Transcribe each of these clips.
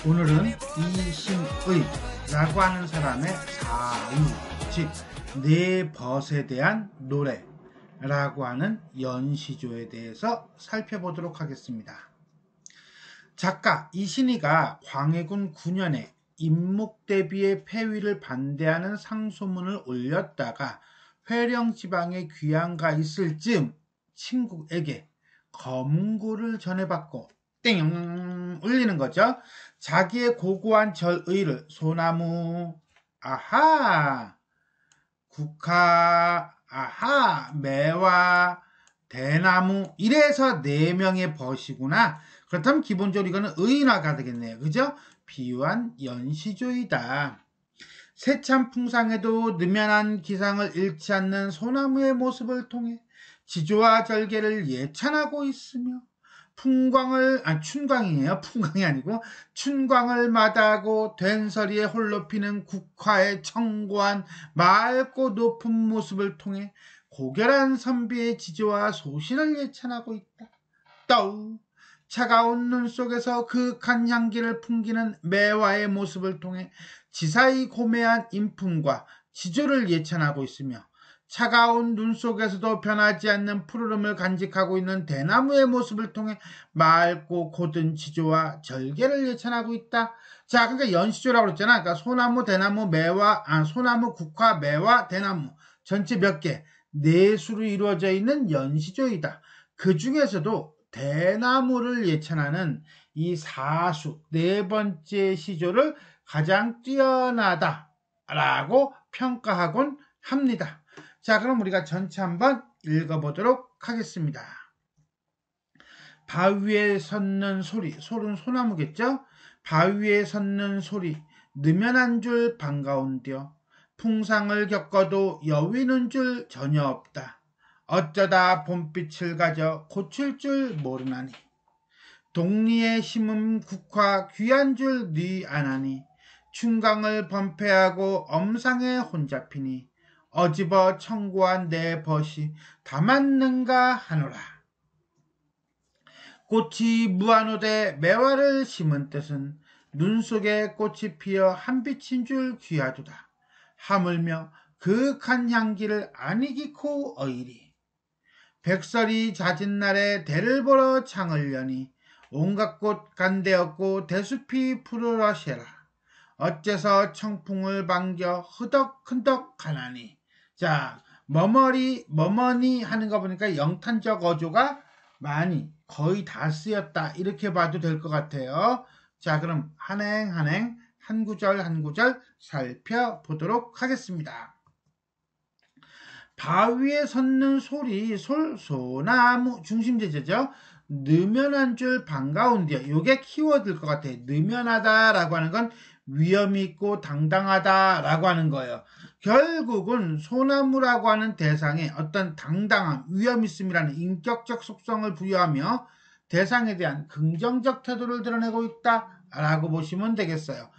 오늘은 이신의라고 하는 사람의 사유, 즉 네 벗에 대한 노래라고 하는 연시조에 대해서 살펴보도록 하겠습니다. 작가 이신의가 광해군 9년에 임목대비의 폐위를 반대하는 상소문을 올렸다가 회령지방에 귀양가 있을 즈음 친구에게 검구를 전해받고 띵 울리는 거죠. 자기의 고고한 절의를 소나무 아하, 국화 아하, 매화, 대나무 이래서 4명의 벗이구나. 그렇다면 기본적으로 이거는 의인화가 되겠네요. 그죠? 비유한 연시조이다. 세찬 풍상에도 느면한 기상을 잃지 않는 소나무의 모습을 통해 지조와 절개를 예찬하고 있으며 춘광이에요. 풍광이 아니고 춘광을 마다하고 된서리에 홀로 피는 국화의 청고한 맑고 높은 모습을 통해 고결한 선비의 지조와 소신을 예찬하고 있다. 또 차가운 눈 속에서 그윽한 향기를 풍기는 매화의 모습을 통해 지사히 고매한 인품과 지조를 예찬하고 있으며 차가운 눈 속에서도 변하지 않는 푸르름을 간직하고 있는 대나무의 모습을 통해 맑고 고든 지조와 절개를 예찬하고 있다. 자, 그러니까 연시조라고 그랬잖아. 그러니까 소나무, 대나무, 소나무, 국화, 매화, 대나무 전체 몇 개? 4수로 이루어져 있는 연시조이다. 그 중에서도 대나무를 예찬하는 이 사수, 4번째 시조를 가장 뛰어나다라고 평가하곤 합니다. 자, 그럼 우리가 전체 한번 읽어보도록 하겠습니다. 바위에 섰는 소리, 솔은 소나무겠죠? 바위에 섰는 소리, 느면한 줄 반가운디여. 풍상을 겪어도 여위는 줄 전혀 없다. 어쩌다 봄빛을 가져 고칠 줄 모르나니. 동리에 심은 국화 귀한 줄 네 아나니. 춘강을 범패하고 엄상에 혼잡히니. 어집어 청구한 내 벗이 다 맞는가 하노라. 꽃이 무한오되 매화를 심은 뜻은 눈 속에 꽃이 피어 한빛인 줄 귀하도다. 하물며 그윽한 향기를 아니기코 어이리. 백설이 잦은 날에 대를 보러 창을 여니 온갖 꽃 간대었고 대숲이 푸르러셔라. 어째서 청풍을 반겨 흐덕흐덕 하나니. 자, 머머니 하는 거 보니까 영탄적 어조가 많이 거의 다 쓰였다 이렇게 봐도 될 것 같아요. 자, 그럼 한행 한 구절 한 구절 살펴보도록 하겠습니다. 바위에 섰는 소리, 소나무 중심제죠. 느면한 줄 반가운데요. 요게 키워드일 것 같아요. 느면하다라고 하는 건 위엄이 있고 당당하다라고 하는 거예요. 결국은 소나무라고 하는 대상에 어떤 당당함, 위엄 있음이라는 인격적 속성을 부여하며 대상에 대한 긍정적 태도를 드러내고 있다라고 보시면 되겠어요.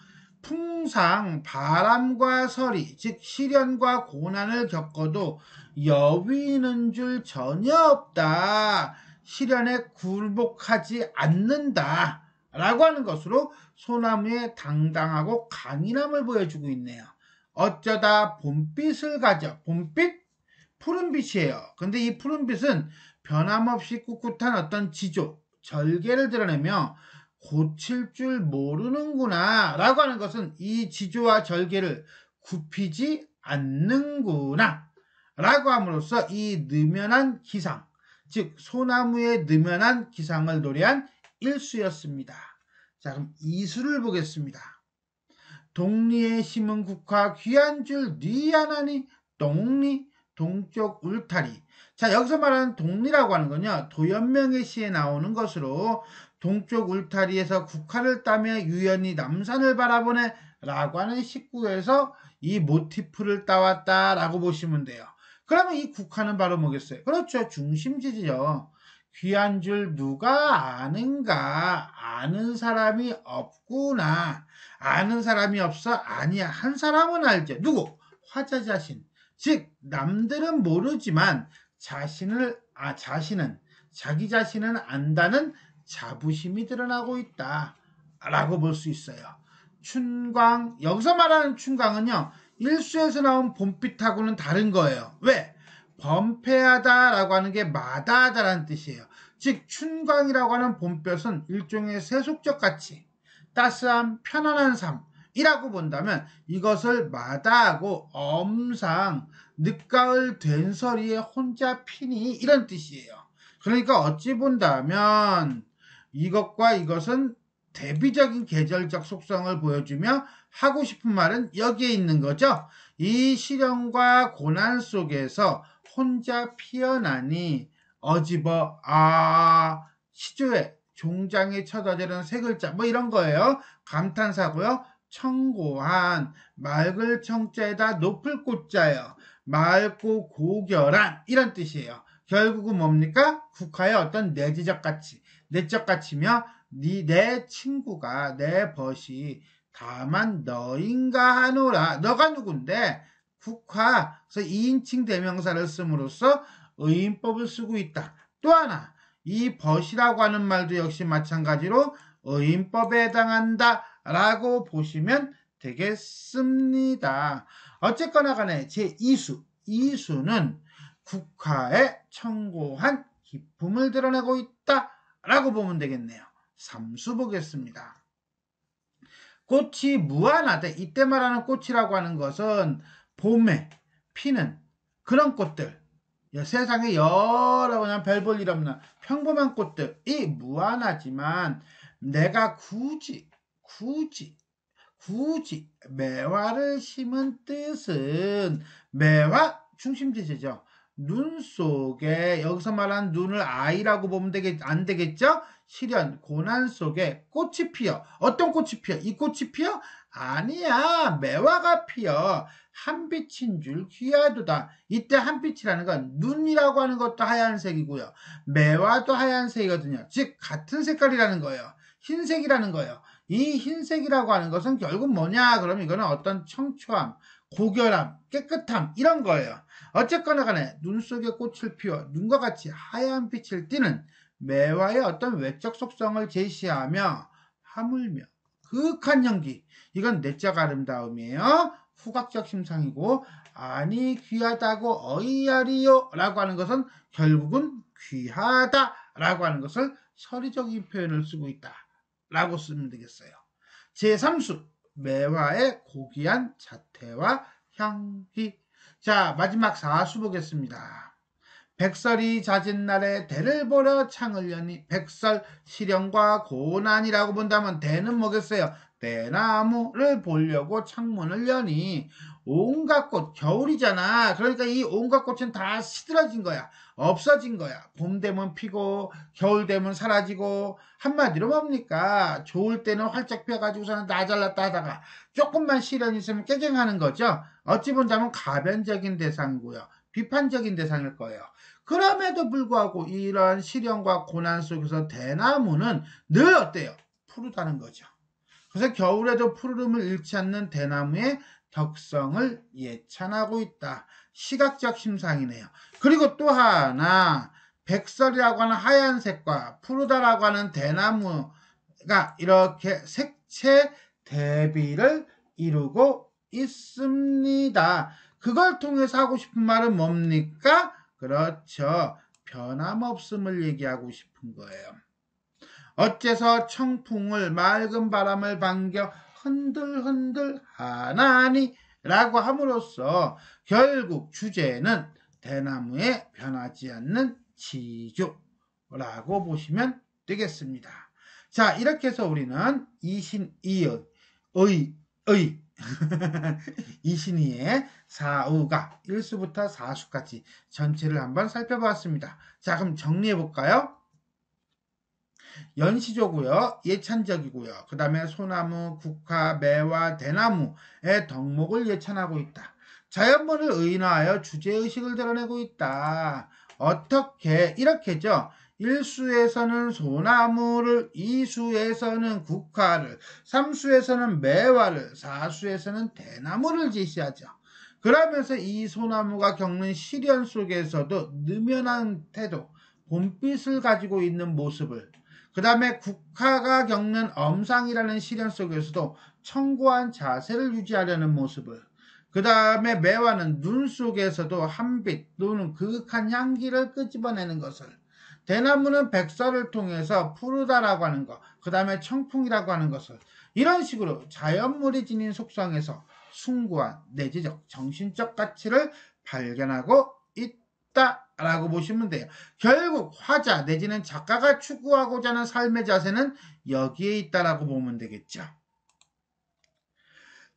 풍상, 바람과 서리, 즉 시련과 고난을 겪어도 여위는 줄 전혀 없다. 시련에 굴복하지 않는다. 라고 하는 것으로 소나무의 당당하고 강인함을 보여주고 있네요. 어쩌다 봄빛을 가져. 봄빛? 푸른빛이에요. 근데 이 푸른빛은 변함없이 꿋꿋한 어떤 지조, 절개를 드러내며 고칠 줄 모르는구나 라고 하는 것은 이 지조와 절개를 굽히지 않는구나 라고 함으로써 이 느면한 기상, 즉 소나무의 느면한 기상을 노래한 1수였습니다. 자, 그럼 2수를 보겠습니다. 동리에 심은 국화 귀한 줄 네 아나니. 동리, 동쪽 울타리. 자, 여기서 말하는 동리라고 하는 건요, 도연명의 시에 나오는 것으로 동쪽 울타리에서 국화를 따며 유연히 남산을 바라보네 라고 하는 식구에서 이 모티프를 따왔다라고 보시면 돼요. 그러면 이 국화는 바로 뭐겠어요? 그렇죠. 중심지죠. 귀한 줄 누가 아는가? 아는 사람이 없구나. 아는 사람이 없어? 아니야. 한 사람은 알죠. 누구? 화자 자신. 즉 남들은 모르지만 자신은 자기 자신은 안다는 자부심이 드러나고 있다 라고 볼 수 있어요. 춘광, 여기서 말하는 춘광은요, 일수에서 나온 봄빛하고는 다른 거예요. 왜? 범패하다라고 하는 게 마다하다라는 뜻이에요. 즉 춘광이라고 하는 봄볕은 일종의 세속적 가치, 따스함, 편안한 삶이라고 본다면 이것을 마다하고 엄상, 늦가을 된서리에 혼자 피니 이런 뜻이에요. 그러니까 어찌 본다면 이것과 이것은 대비적인 계절적 속성을 보여주며 하고 싶은 말은 여기에 있는 거죠. 이 시련과 고난 속에서 혼자 피어나니 어집어 시조에 종장에 쳐다지는 세 글자 뭐 이런 거예요. 감탄사고요. 청고한 맑을 청자에다 높을 꽃자예요. 맑고 고결한 이런 뜻이에요. 결국은 뭡니까? 국화의 어떤 내지적 가치, 내적 가치며 내 친구가 내 벗이 다만 너인가 하노라. 너가 누군데? 국화. 그래서 2인칭 대명사를 씀으로써 의인법을 쓰고 있다. 또 하나 이 벗이라고 하는 말도 역시 마찬가지로 의인법에 해당한다 라고 보시면 되겠습니다. 어쨌거나 간에 제2수 이수는 국화에 청고한 기품을 드러내고 있다 라고 보면 되겠네요. 3수 보겠습니다. 꽃이 무한하되 이때 말하는 꽃이라고 하는 것은 봄에 피는 그런 꽃들, 세상에 여러 그냥 별 볼 일 없는 평범한 꽃들이 무한하지만 내가 굳이 매화를 심은 뜻은 매화 중심지제죠. 눈 속에 여기서 말하는 눈을 아이라고 보면 안 되겠죠? 시련, 고난 속에 꽃이 피어. 어떤 꽃이 피어? 이 꽃이 피어? 아니야. 매화가 피어. 한빛인 줄 귀하도다. 이때 한빛이라는 건 눈이라고 하는 것도 하얀색이고요. 매화도 하얀색이거든요. 즉 같은 색깔이라는 거예요. 흰색이라는 거예요. 이 흰색이라고 하는 것은 결국 뭐냐? 그럼 이거는 어떤 청초함, 고결함, 깨끗함 이런 거예요. 어쨌거나 간에 눈 속에 꽃을 피워 눈과 같이 하얀 빛을 띠는 매화의 어떤 외적 속성을 제시하며 하물며 그윽한 연기, 이건 내적 아름다움이에요. 후각적 심상이고 아니 귀하다고 어이야리요 라고 하는 것은 결국은 귀하다 라고 하는 것을 서리적인 표현을 쓰고 있다 라고 쓰면 되겠어요. 제3수 매화의 고귀한 자태와 향기. 자, 마지막 4수 보겠습니다. 백설이 잦은 날에 대를 보러 창을 여니 백설 시련과 고난이라고 본다면 대는 뭐겠어요? 대나무를 보려고 창문을 여니 온갖 꽃, 겨울이잖아. 그러니까 이 온갖 꽃은 다 시들어진 거야. 없어진 거야. 봄 되면 피고 겨울 되면 사라지고 한마디로 뭡니까? 좋을 때는 활짝 펴가지고서는 나 잘났다 하다가 조금만 시련이 있으면 깨갱하는 거죠. 어찌 본다면 가변적인 대상이고요. 비판적인 대상일 거예요. 그럼에도 불구하고 이런 시련과 고난 속에서 대나무는 늘 어때요? 푸르다는 거죠. 그래서 겨울에도 푸르름을 잃지 않는 대나무의 덕성을 예찬하고 있다. 시각적 심상이네요. 그리고 또 하나 백설이라고 하는 하얀색과 푸르다라고 하는 대나무가 이렇게 색채 대비를 이루고 있습니다. 그걸 통해서 하고 싶은 말은 뭡니까? 그렇죠. 변함없음을 얘기하고 싶은 거예요. 어째서 청풍을 맑은 바람을 반겨 흔들흔들 하나니 라고 함으로써 결국 주제는 대나무에 변하지 않는 지조라고 보시면 되겠습니다. 자, 이렇게 해서 우리는 이신이의 이신이의 사우가 1수부터 4수까지 전체를 한번 살펴보았습니다. 자, 그럼 정리해 볼까요? 연시조고요. 예찬적이고요. 그 다음에 소나무, 국화, 매화, 대나무의 덕목을 예찬하고 있다. 자연문을 의인화하여 주제의식을 드러내고 있다. 어떻게? 이렇게죠. 1수에서는 소나무를, 2수에서는 국화를, 3수에서는 매화를, 4수에서는 대나무를 제시하죠. 그러면서 이 소나무가 겪는 시련 속에서도 느면한 태도, 봄빛을 가지고 있는 모습을, 그 다음에 국화가 겪는 엄상이라는 시련 속에서도 청고한 자세를 유지하려는 모습을, 그 다음에 매화는 눈 속에서도 한빛 또는 그윽한 향기를 끄집어내는 것을, 대나무는 백설을 통해서 푸르다라고 하는 것, 그 다음에 청풍이라고 하는 것을, 이런 식으로 자연물이 지닌 속성에서 숭고한 내재적 정신적 가치를 발견하고 있다라고 보시면 돼요. 결국 화자 내지는 작가가 추구하고자 하는 삶의 자세는 여기에 있다라고 보면 되겠죠.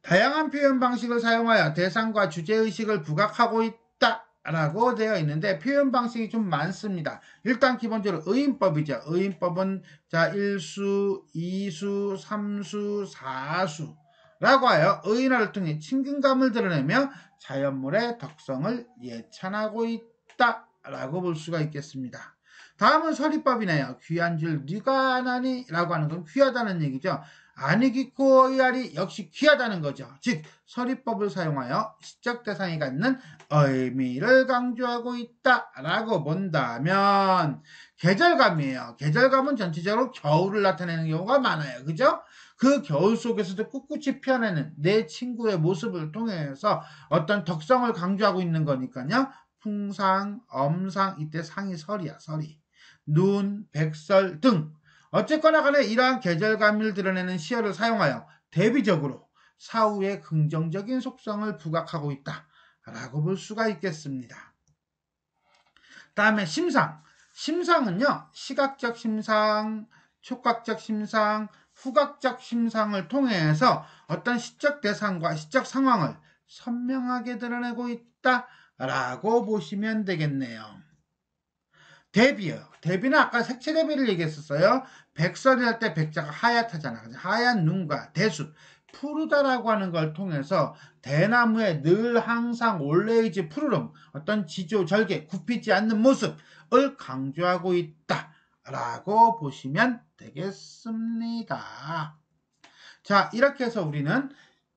다양한 표현 방식을 사용하여 대상과 주제의식을 부각하고 있다라고 되어 있는데, 표현 방식이 좀 많습니다. 일단 기본적으로 의인법이죠. 의인법은 자 1수, 2수, 3수, 4수 라고 하여 의인화를 통해 친근감을 드러내며 자연물의 덕성을 예찬하고 있다라고 볼 수가 있겠습니다. 다음은 서리법이네요. 귀한 줄 네가 아나니 라고 하는 건 귀하다는 얘기죠. 아니기코 의아리 역시 귀하다는 거죠. 즉 서리법을 사용하여 시적 대상이 갖는 의미를 강조하고 있다라고 본다면, 계절감이에요. 계절감은 전체적으로 겨울을 나타내는 경우가 많아요. 그죠? 그 겨울 속에서도 꿋꿋이 피어내는 내 친구의 모습을 통해서 어떤 덕성을 강조하고 있는 거니까요. 풍상, 엄상, 이때 상이 설이야, 설이. 눈, 백설 등 어쨌거나 간에 이러한 계절감을 드러내는 시어를 사용하여 대비적으로 사후의 긍정적인 속성을 부각하고 있다라고 볼 수가 있겠습니다. 다음에 심상. 심상은요, 시각적 심상, 촉각적 심상, 후각적 심상을 통해서 어떤 시적 대상과 시적 상황을 선명하게 드러내고 있다라고 보시면 되겠네요. 대비요. 대비는 아까 색채 대비를 얘기했었어요. 백설이 할 때 백자가 하얗다잖아. 하얀 눈과 대숫, 푸르다라고 하는 걸 통해서 대나무의 늘 항상 올레이지 푸르름, 어떤 지조, 절개, 굽히지 않는 모습을 강조하고 있다라고 보시면 되겠습니다. 자, 이렇게 해서 우리는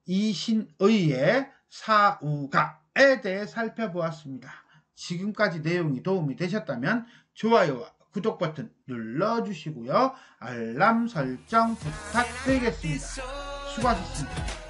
이신의의 사우가에 대해 살펴보았습니다. 지금까지 내용이 도움이 되셨다면 좋아요와 구독 버튼 눌러주시고요. 알람 설정 부탁드리겠습니다. 수고하셨습니다.